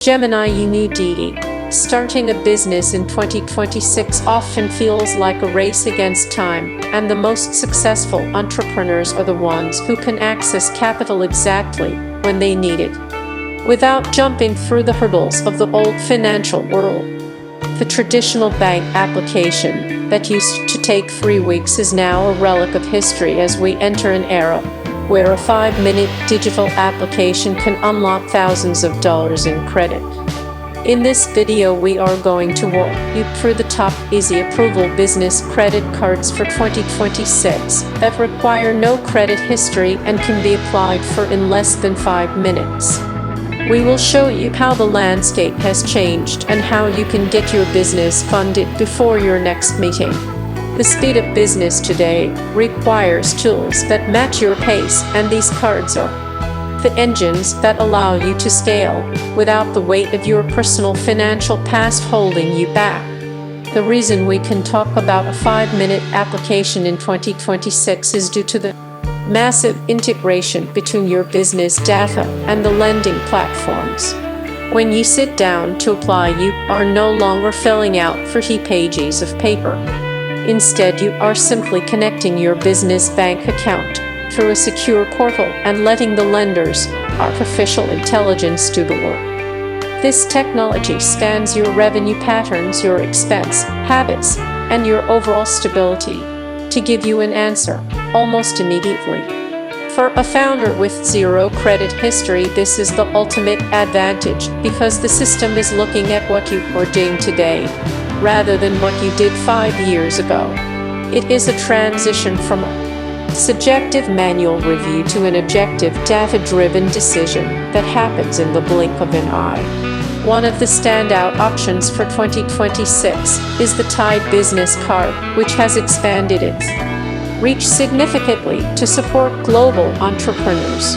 Gemini Unity. Starting a business in 2026 often feels like a race against time, and the most successful entrepreneurs are the ones who can access capital exactly when they need it, without jumping through the hurdles of the old financial world. The traditional bank application that used to take 3 weeks is now a relic of history as we enter an era where a 5-minute digital application can unlock thousands of dollars in credit. In this video, we are going to walk you through the top easy approval business credit cards for 2026 that require no credit history and can be applied for in less than 5 minutes. We will show you how the landscape has changed and how you can get your business funded before your next meeting. The speed of business today requires tools that match your pace, and these cards are the engines that allow you to scale without the weight of your personal financial past holding you back. The reason we can talk about a 5-minute application in 2026 is due to the massive integration between your business data and the lending platforms. When you sit down to apply, you are no longer filling out 30 pages of paper. Instead, you are simply connecting your business bank account through a secure portal and letting the lender's artificial intelligence do the work. This technology scans your revenue patterns, your expense habits, and your overall stability to give you an answer almost immediately. For a founder with zero credit history, this is the ultimate advantage because the system is looking at what you are doing today rather than what you did 5 years ago. It is a transition from a subjective manual review to an objective data-driven decision that happens in the blink of an eye. One of the standout options for 2026 is the Tide Business Card, which has expanded its reach significantly to support global entrepreneurs.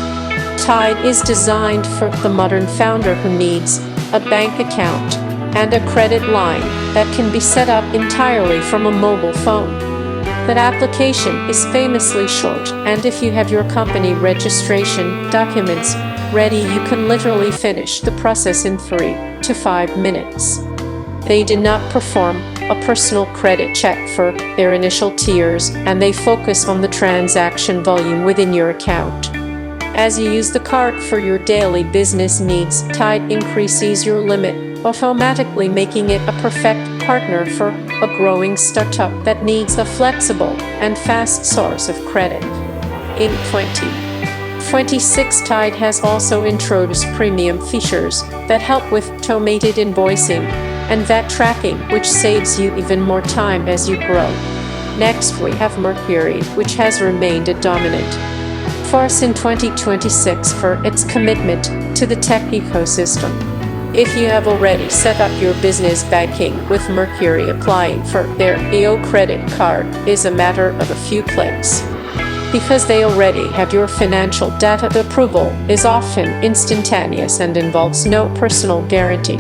Tide is designed for the modern founder who needs a bank account and a credit line that can be set up entirely from a mobile phone. That application is famously short, and if you have your company registration documents ready, you can literally finish the process in 3 to 5 minutes. They do not perform a personal credit check for their initial tiers, and they focus on the transaction volume within your account. As you use the card for your daily business needs, Tide increases your limit, automatically making it a perfect partner for a growing startup that needs a flexible and fast source of credit. In 2026, Tide has also introduced premium features that help with automated invoicing and VAT tracking, which saves you even more time as you grow. Next, we have Mercury, which has remained a dominant force in 2026 for its commitment to the tech ecosystem. If you have already set up your business banking with Mercury, applying for their EO credit card is a matter of a few clicks. Because they already have your financial data, the approval is often instantaneous and involves no personal guarantee.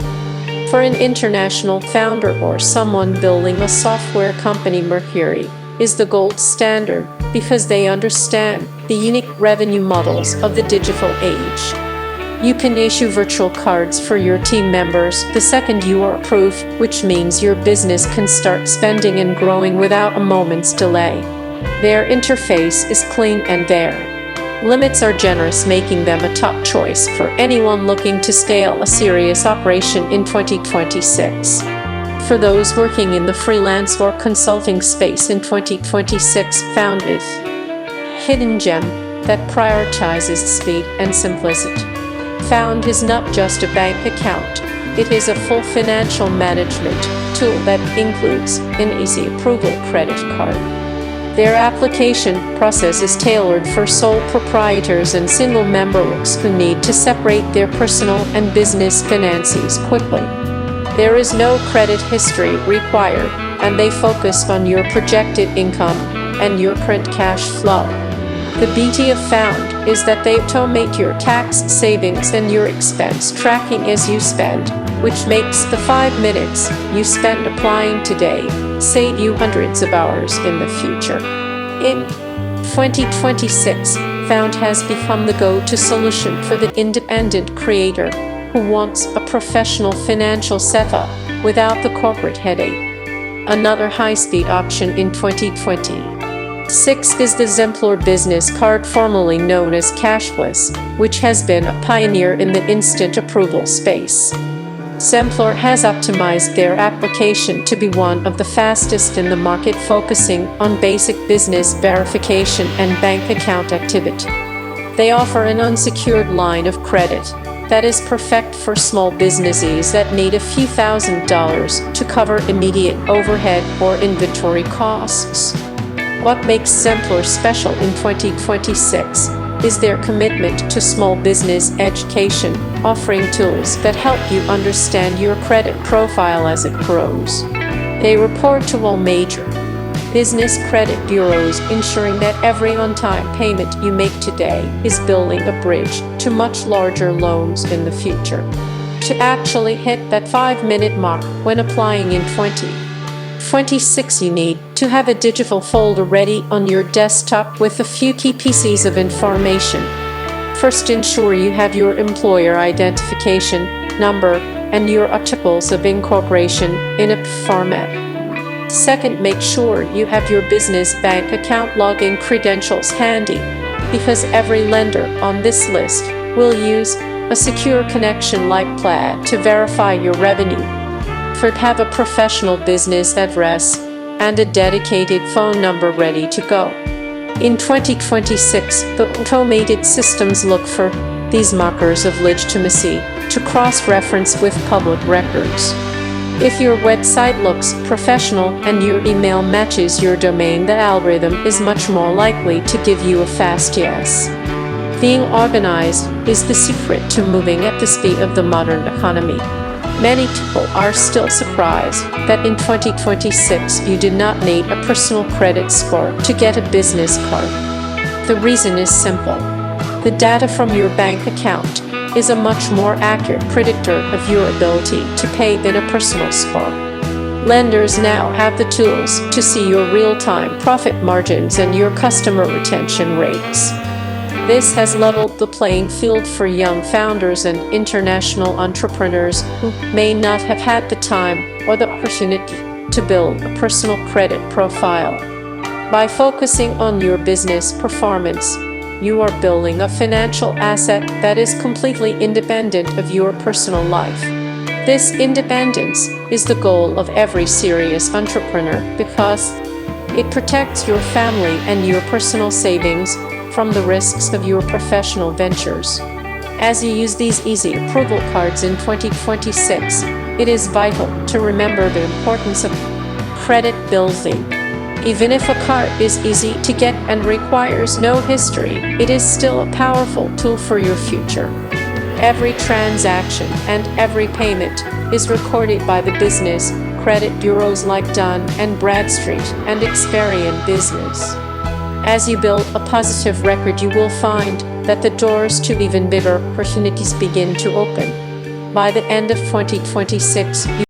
For an international founder or someone building a software company, Mercury is the gold standard because they understand the unique revenue models of the digital age. You can issue virtual cards for your team members the second you are approved, which means your business can start spending and growing without a moment's delay. Their interface is clean and their limits are generous, making them a top choice for anyone looking to scale a serious operation in 2026. For those working in the freelance or consulting space in 2026, Found is hidden gem that prioritizes speed and simplicity. Found is not just a bank account, it is a full financial management tool that includes an easy approval credit card. Their application process is tailored for sole proprietors and single members who need to separate their personal and business finances quickly. There is no credit history required, and they focus on your projected income and your current cash flow. The beauty of Found is that they automate your tax, savings, and your expense tracking as you spend, which makes the 5 minutes you spend applying today save you hundreds of hours in the future. In 2026, Found has become the go-to solution for the independent creator who wants a professional financial setup without the corporate headache. Another high-speed option in 2026 is the Zempler business card, formerly known as Cashless, which has been a pioneer in the instant approval space. Zempler has optimized their application to be one of the fastest in the market, focusing on basic business verification and bank account activity. They offer an unsecured line of credit that is perfect for small businesses that need a few $1,000s to cover immediate overhead or inventory costs. What makes Zempler special in 2026 is their commitment to small business education, offering tools that help you understand your credit profile as it grows. They report to all major business credit bureaus, ensuring that every on-time payment you make today is building a bridge to much larger loans in the future. To actually hit that 5-minute mark when applying in 2026, you need to have a digital folder ready on your desktop with a few key pieces of information. First, ensure you have your employer identification number and your articles of incorporation in a format. Second, make sure you have your business bank account login credentials handy, because every lender on this list will use a secure connection like Plaid to verify your revenue. Third, have a professional business address and a dedicated phone number ready to go. In 2026, the automated systems look for these markers of legitimacy to cross-reference with public records. If your website looks professional and your email matches your domain, the algorithm is much more likely to give you a fast yes. Being organized is the secret to moving at the speed of the modern economy. Many people are still surprised that in 2026 you do not need a personal credit score to get a business card. The reason is simple. The data from your bank account is a much more accurate predictor of your ability to pay than a personal score. Lenders now have the tools to see your real-time profit margins and your customer retention rates. This has leveled the playing field for young founders and international entrepreneurs who may not have had the time or the opportunity to build a personal credit profile. By focusing on your business performance, you are building a financial asset that is completely independent of your personal life. This independence is the goal of every serious entrepreneur because it protects your family and your personal savings from the risks of your professional ventures. As you use these easy approval cards in 2026, it is vital to remember the importance of credit building. Even if a card is easy to get and requires no history, it is still a powerful tool for your future. Every transaction and every payment is recorded by the business credit bureaus like Dun & Bradstreet and Experian Business. As you build a positive record, you will find that the doors to even bigger opportunities begin to open. By the end of 2026,